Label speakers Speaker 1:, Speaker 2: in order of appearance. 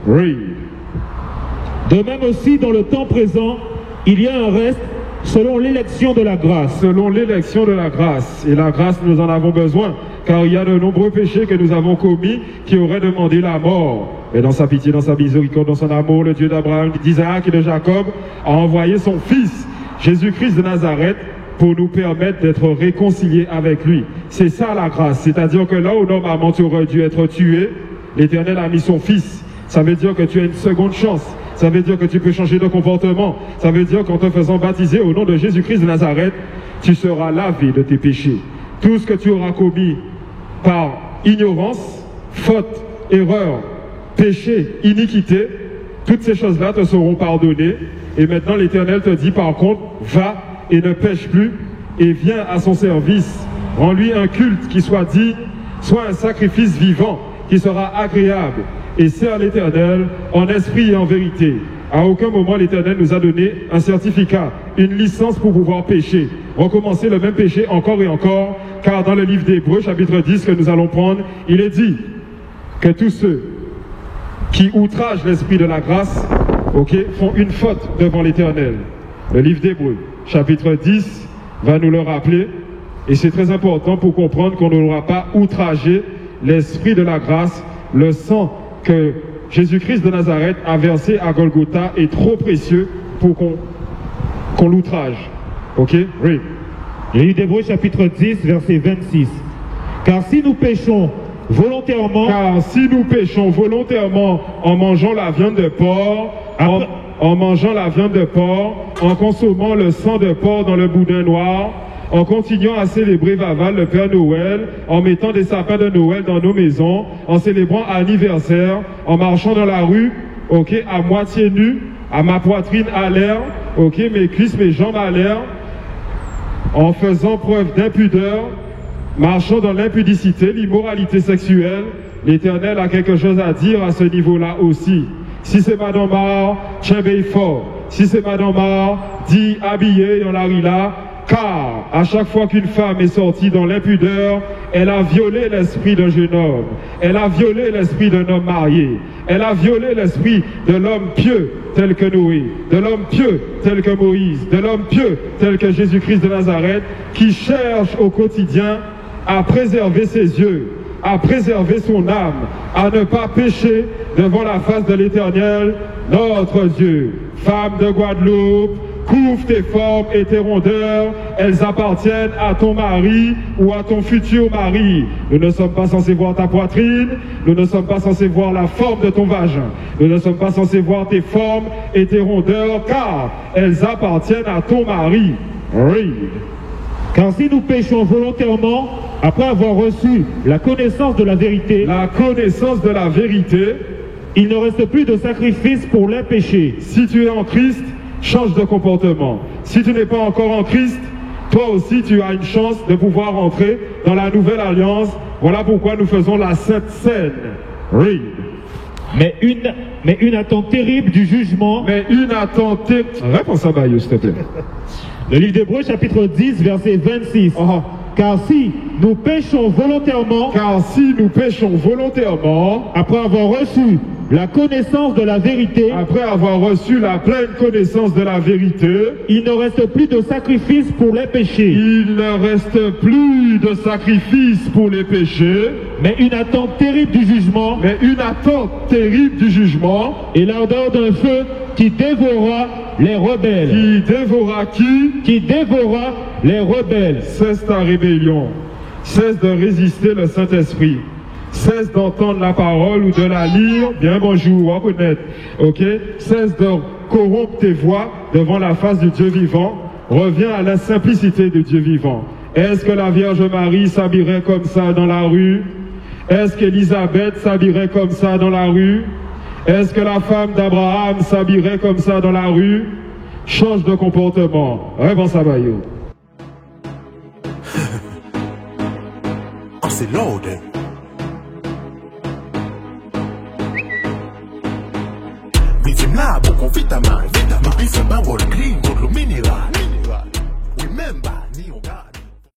Speaker 1: Read.
Speaker 2: De même aussi, dans le temps présent, il y a un reste selon l'élection de la grâce.
Speaker 1: Selon l'élection de la grâce. Et la grâce, nous en avons besoin, car il y a de nombreux péchés que nous avons commis qui auraient demandé la mort. Mais dans sa pitié, dans sa miséricorde, dans son amour, le Dieu d'Abraham, d'Isaac et de Jacob a envoyé son Fils, Jésus-Christ de Nazareth, pour nous permettre d'être réconciliés avec lui. C'est ça la grâce. C'est-à-dire que là où normalement tu aurais dû être tué, l'Éternel a mis son Fils. Ça veut dire que tu as une seconde chance. Ça veut dire que tu peux changer de comportement. Ça veut dire qu'en te faisant baptiser au nom de Jésus-Christ de Nazareth, tu seras lavé de tes péchés. Tout ce que tu auras commis par ignorance, faute, erreur, péché, iniquité, toutes ces choses-là te seront pardonnées. Et maintenant l'Éternel te dit par contre, va et ne pêche plus et viens à son service. Rends-lui un culte qui soit digne, soit un sacrifice vivant qui sera agréable. Et sers l'Éternel en esprit et en vérité. À aucun moment l'Éternel nous a donné un certificat, une licence pour pouvoir pécher. Recommencer le même péché encore et encore, car dans le livre d'Hébreux, chapitre 10 que nous allons prendre, il est dit que tous ceux qui outragent l'esprit de la grâce, font une faute devant l'Éternel. Le livre d'Hébreux, chapitre 10, va nous le rappeler. Et c'est très important pour comprendre qu'on n'aura pas outragé l'esprit de la grâce. Le sang que Jésus-Christ de Nazareth a versé à Golgotha est trop précieux pour qu'on l'outrage. Ok? Oui.
Speaker 2: Le livre d'Hébreux, chapitre 10, verset 26. Car si nous péchons volontairement en mangeant la viande de porc, en mangeant la viande de porc, en consommant le sang de porc dans le boudin noir, en continuant à célébrer Vaval, le Père Noël, en mettant des sapins de Noël dans nos maisons, en célébrant anniversaire, en marchant dans la rue, à moitié nu, à ma poitrine à l'air, mes cuisses, mes jambes à l'air, en faisant preuve d'impudeur, marchant dans l'impudicité, l'immoralité sexuelle, l'Éternel a quelque chose à dire à ce niveau-là aussi. Si c'est Madame Mar, tiens fort. Si c'est Madame Mar, dis habillé dans la rila, car à chaque fois qu'une femme est sortie dans l'impudeur, elle a violé l'esprit d'un jeune homme. Elle a violé l'esprit d'un homme marié. Elle a violé l'esprit de l'homme pieux tel que Noé, de l'homme pieux tel que Moïse, de l'homme pieux tel que Jésus-Christ de Nazareth, qui cherche au quotidien à préserver ses yeux, à préserver son âme, à ne pas pécher devant la face de l'Éternel, notre Dieu. Femme de Guadeloupe, couvre tes formes et tes rondeurs, elles appartiennent à ton mari ou à ton futur mari. Nous ne sommes pas censés voir ta poitrine, nous ne sommes pas censés voir la forme de ton vagin, nous ne sommes pas censés voir tes formes et tes rondeurs, car elles appartiennent à ton mari. Read. Car si nous péchons volontairement, après avoir reçu la connaissance de la vérité, il ne reste plus de sacrifice pour les péchés.
Speaker 1: Si tu es en Christ, change de comportement. Si tu n'es pas encore en Christ, toi aussi tu as une chance de pouvoir entrer dans la nouvelle alliance. Voilà pourquoi nous faisons la Sainte Seine. Read.
Speaker 2: Mais une attente terrible du jugement.
Speaker 1: Réponds à Bayou, s'il te plaît.
Speaker 2: Le livre d'Hébreux, chapitre 10, verset 26. Car si nous péchons volontairement, après avoir reçu la connaissance de la vérité,
Speaker 1: pleine connaissance de la vérité,
Speaker 2: il ne reste plus de sacrifice pour les péchés. Mais une attente terrible du jugement. Et l'ardeur d'un feu qui dévora les rebelles. Qui dévora les rebelles.
Speaker 1: Cesse ta rébellion. Cesse de résister le Saint-Esprit. Cesse d'entendre la parole ou de la lire. Bien bonjour, reconnaître. Cesse de corrompre tes voix devant la face du Dieu vivant. Reviens à la simplicité du Dieu vivant. Est-ce que la Vierge Marie s'habillerait comme ça dans la rue? Est-ce qu'Élisabeth s'habillerait comme ça dans la rue? Est-ce que la femme d'Abraham s'habillerait comme ça dans la rue? Change de comportement. Réponse à Bayou.
Speaker 3: C'est lourd. Victime là, pour qu'on vite à main. Puis c'est pas le green contre le minéral. Remember.